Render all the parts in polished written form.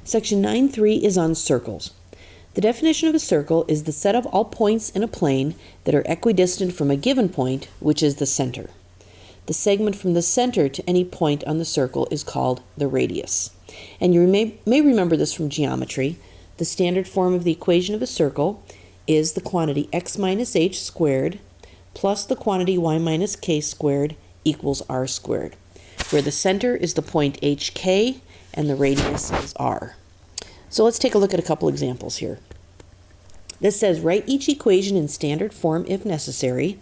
Section 9.3 is on circles. The definition of a circle is the set of all points in a plane that are equidistant from a given point, which is the center. The segment from the center to any point on the circle is called the radius. And you may remember this from geometry. The standard form of the equation of a circle is the quantity x minus h squared plus the quantity y minus k squared equals r squared, where the center is the point hk and the radius is r. So let's take a look at a couple examples here. This says write each equation in standard form if necessary,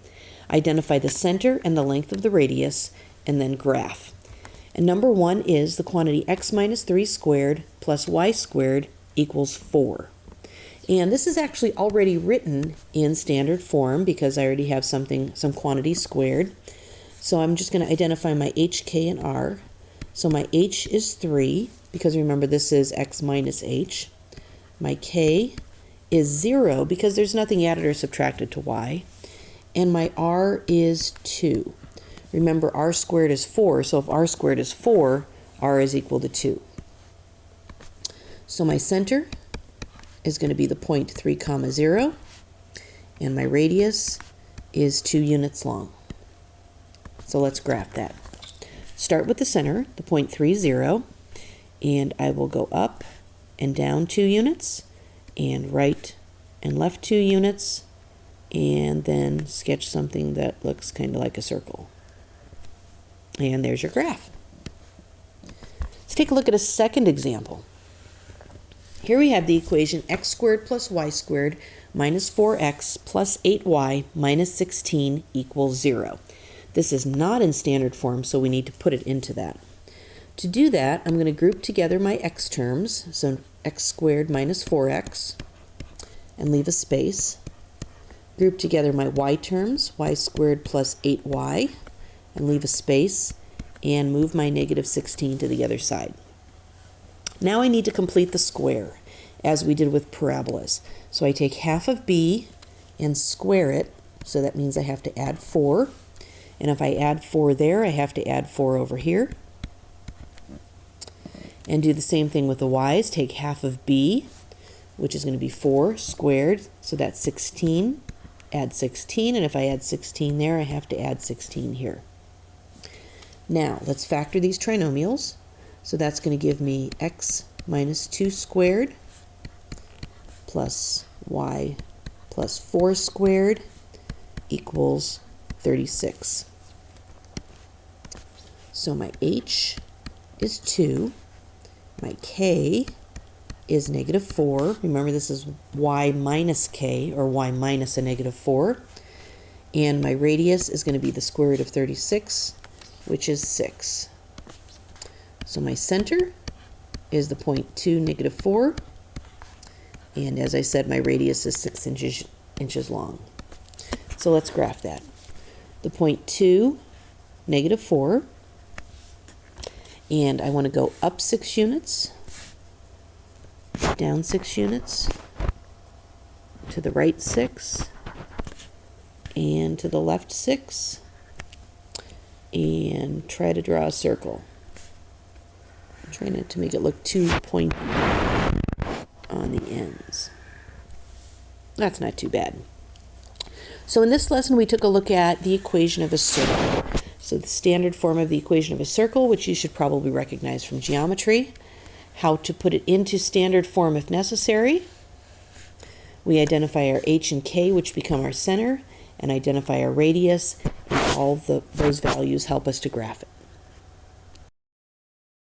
identify the center and the length of the radius, and then graph. And number 1 is the quantity x minus 3 squared plus y squared equals 4. And this is actually already written in standard form because I already have some quantity squared. So I'm just going to identify my h, k, and r. So my h is 3, because remember this is x minus h. My k is 0 because there's nothing added or subtracted to y. And my r is 2. Remember r squared is 4, so if r squared is 4, r is equal to 2. So my center is going to be the point 3, 0, and my radius is 2 units long. So let's graph that. Start with the center, the point 3, 0, and I will go up and down 2 units, and right and left 2 units, and then sketch something that looks kind of like a circle. And there's your graph. Let's take a look at a second example. Here we have the equation x squared plus y squared minus 4x plus 8y minus 16 equals 0. This is not in standard form, so we need to put it into that. To do that, I'm going to group together my x terms, so x squared minus 4x, and leave a space. Group together my y terms, y squared plus 8y, and leave a space, and move my negative 16 to the other side. Now I need to complete the square, as we did with parabolas. So I take half of b and square it, so that means I have to add 4. And if I add 4 there, I have to add 4 over here. And do the same thing with the y's. Take half of b, which is going to be 4 squared, so that's 16. Add 16, and if I add 16 there, I have to add 16 here. Now, let's factor these trinomials. So that's going to give me x minus 2 squared plus y plus 4 squared equals 36. So my h is 2, my k is negative 4. Remember, this is y minus k, or y minus a negative 4. And my radius is going to be the square root of 36, which is 6. So my center is the point 2, negative 4. And as I said, my radius is 6 inches long. So let's graph that. The point 2, negative 4. And I want to go up 6 units, down 6 units, to the right 6, and to the left 6, and try to draw a circle. I'm trying not to make it look too pointy on the ends. That's not too bad. So in this lesson, we took a look at the equation of a circle. So the standard form of the equation of a circle, which you should probably recognize from geometry. How to put it into standard form if necessary. We identify our h and k, which become our center, and identify our radius, and all those values help us to graph it.